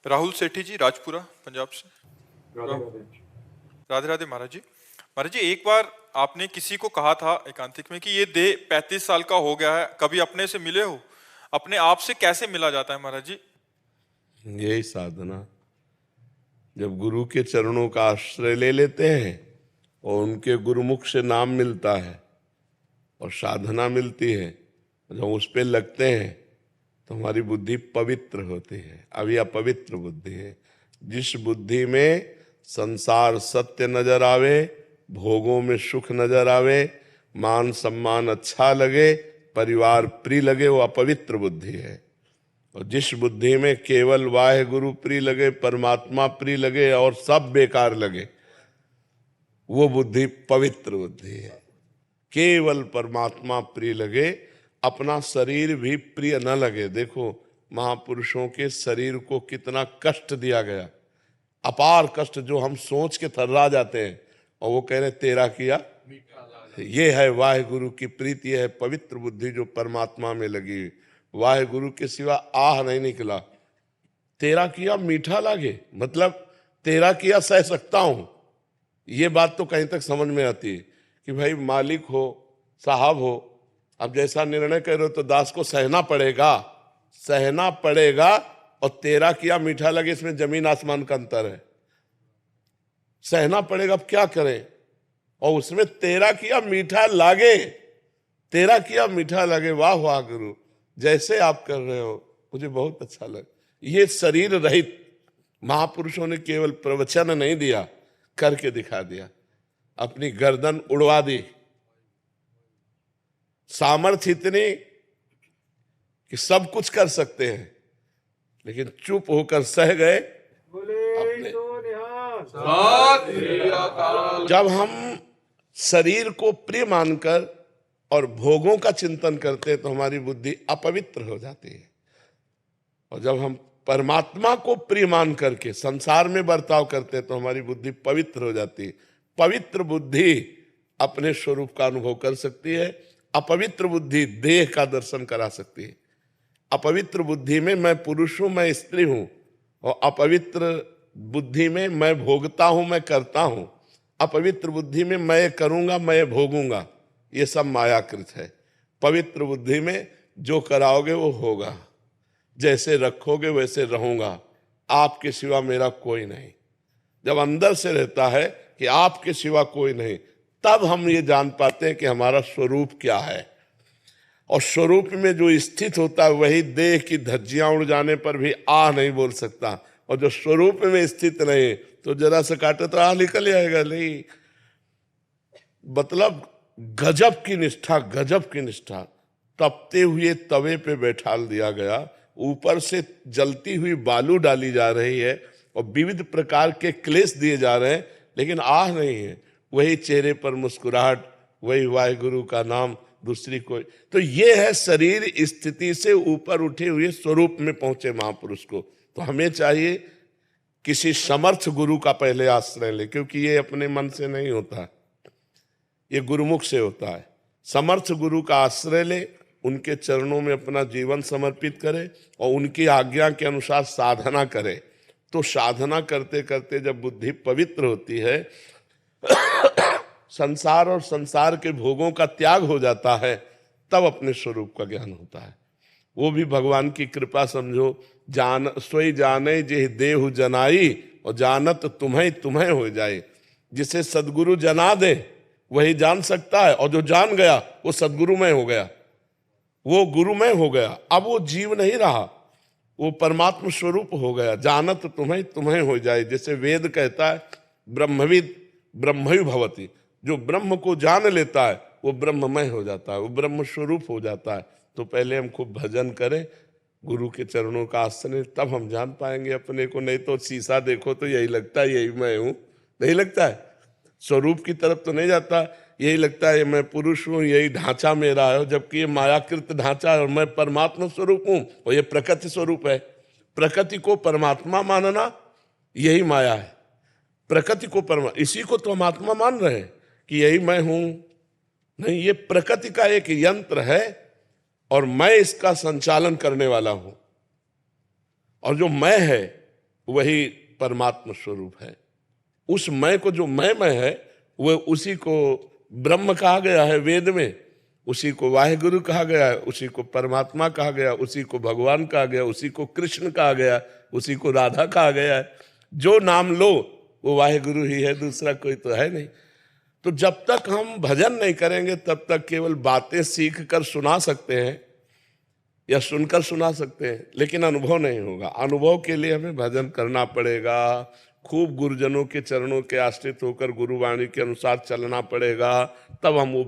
राहुल सेठी जी, राजपुरा, पंजाब से। राधे राधे। राधे राधे महाराज जी। महाराज जी, एक बार आपने किसी को कहा था एकांतिक में कि ये देह 35 साल का हो गया है, कभी अपने से मिले हो? अपने आप से कैसे मिला जाता है महाराज जी? यही साधना, जब गुरु के चरणों का आश्रय ले लेते हैं और उनके गुरुमुख से नाम मिलता है और साधना मिलती है, जब उस पे लगते हैं तो हमारी बुद्धि पवित्र होती है। अब यह अपवित्र बुद्धि है। जिस बुद्धि में संसार सत्य नजर आवे, भोगों में सुख नजर आवे, मान सम्मान अच्छा लगे, परिवार प्रिय लगे, वो अपवित्र बुद्धि है। और जिस बुद्धि में केवल वाहे गुरु प्रिय लगे, परमात्मा प्रिय लगे और सब बेकार लगे, वो बुद्धि पवित्र बुद्धि है। केवल परमात्मा प्रिय लगे, अपना शरीर भी प्रिय न लगे। देखो महापुरुषों के शरीर को कितना कष्ट दिया गया, अपार कष्ट, जो हम सोच के थर्रा जाते हैं। और वो कह रहे तेरा किया। ये है वाहे गुरु की प्रीति, है पवित्र बुद्धि जो परमात्मा में लगी। वाहे गुरु के सिवा आह नहीं निकला। तेरा किया मीठा लागे, मतलब तेरा किया सह सकता हूं। ये बात तो कहीं तक समझ में आती है कि भाई मालिक हो, साहब हो, अब जैसा निर्णय कर रहे हो तो दास को सहना पड़ेगा, सहना पड़ेगा। और तेरा किया मीठा लगे, इसमें जमीन आसमान का अंतर है। सहना पड़ेगा, अब क्या करें। और उसमें तेरा किया मीठा लागे, तेरा किया मीठा लगे। वाह वाह गुरु, जैसे आप कर रहे हो मुझे बहुत अच्छा लगा। ये शरीर रहित महापुरुषों ने केवल प्रवचन नहीं दिया, करके दिखा दिया। अपनी गर्दन उड़वा दी, सामर्थ्य इतनी कि सब कुछ कर सकते हैं, लेकिन चुप होकर सह गए। अपने जब हम शरीर को प्रिय मानकर और भोगों का चिंतन करते हैं तो हमारी बुद्धि अपवित्र हो जाती है। और जब हम परमात्मा को प्रिय मान करके संसार में बर्ताव करते हैं तो हमारी बुद्धि पवित्र हो जाती है। पवित्र बुद्धि अपने स्वरूप का अनुभव कर सकती है। अपवित्र बुद्धि देह का दर्शन करा सकती है। अपवित्र बुद्धि में मैं पुरुष हूं, मैं स्त्री हूं, और अपवित्र बुद्धि में मैं भोगता हूं, मैं करता हूं। अपवित्र बुद्धि में मैं करूंगा, मैं भोगूंगा, ये सब मायाकृत है। पवित्र बुद्धि में जो कराओगे वो होगा, जैसे रखोगे वैसे रहूंगा, आपके सिवा मेरा कोई नहीं। जब अंदर से रहता है कि आपके सिवा कोई नहीं, तब हम ये जान पाते हैं कि हमारा स्वरूप क्या है। और स्वरूप में जो स्थित होता है वही देह की धज्जियां उड़ जाने पर भी आह नहीं बोल सकता। और जो स्वरूप में स्थित नहीं तो जरा सा काटे तो आह निकल आएगा। नहीं, मतलब गजब की निष्ठा, गजब की निष्ठा। तपते हुए तवे पे बैठाल दिया गया, ऊपर से जलती हुई बालू डाली जा रही है और विविध प्रकार के क्लेश दिए जा रहे हैं, लेकिन आह नहीं है। वही चेहरे पर मुस्कुराहट, वही वाहिगुरु का नाम, दूसरी कोई। तो ये है शरीर स्थिति से ऊपर उठे हुए स्वरूप में पहुंचे महापुरुष को। तो हमें चाहिए किसी समर्थ गुरु का पहले आश्रय ले, क्योंकि ये अपने मन से नहीं होता, ये गुरुमुख से होता है। समर्थ गुरु का आश्रय ले, उनके चरणों में अपना जीवन समर्पित करे और उनकी आज्ञा के अनुसार साधना करे। तो साधना करते करते जब बुद्धि पवित्र होती है, संसार और संसार के भोगों का त्याग हो जाता है, तब अपने स्वरूप का ज्ञान होता है। वो भी भगवान की कृपा समझो। जान सोई जाने जे देहु जनाई, और जानत तुम्हें तुम्हें हो जाए। जिसे सदगुरु जना दे वही जान सकता है, और जो जान गया वो सदगुरुमय हो गया, वो गुरुमय हो गया। अब वो जीव नहीं रहा, वो परमात्म स्वरूप हो गया। जानत तुम्हें तुम्हें हो जाए, जैसे वेद कहता है ब्रह्मविद ब्रह्मयु भवति। जो ब्रह्म को जान लेता है वो ब्रह्ममय हो जाता है, वो ब्रह्म स्वरूप हो जाता है। तो पहले हम खूब भजन करें, गुरु के चरणों का आश्रय, तब हम जान पाएंगे अपने को। नहीं तो शीशा देखो तो यही लगता है यही मैं हूं, नहीं लगता है। स्वरूप की तरफ तो नहीं जाता, यही लगता है मैं पुरुष हूं, यही ढांचा मेरा है, जबकि ये मायाकृत ढांचा है और मैं परमात्मा स्वरूप हूं और ये प्रकृति स्वरूप है। प्रकृति को परमात्मा मानना यही माया है। प्रकृति को इसी को तो हम आत्मा मान रहे हैं कि यही मैं हूं। नहीं, ये प्रकृति का एक यंत्र है और मैं इसका संचालन करने वाला हूं। और जो मैं है वही परमात्मा स्वरूप है। उस मैं को जो मैं है वो उसी को ब्रह्म कहा गया है वेद में, उसी को वाहेगुरु कहा गया है, उसी को परमात्मा कहा गया, उसी को भगवान कहा गया, उसी को कृष्ण कहा गया, उसी को राधा कहा गया है। जो नाम लो वो वाहेगुरु ही है, दूसरा कोई तो है नहीं। तो जब तक हम भजन नहीं करेंगे तब तक केवल बातें सीख कर सुना सकते हैं या सुनकर सुना सकते हैं, लेकिन अनुभव नहीं होगा। अनुभव के लिए हमें भजन करना पड़ेगा, खूब गुरुजनों के चरणों के आश्रित होकर गुरुवाणी के अनुसार चलना पड़ेगा, तब हम वो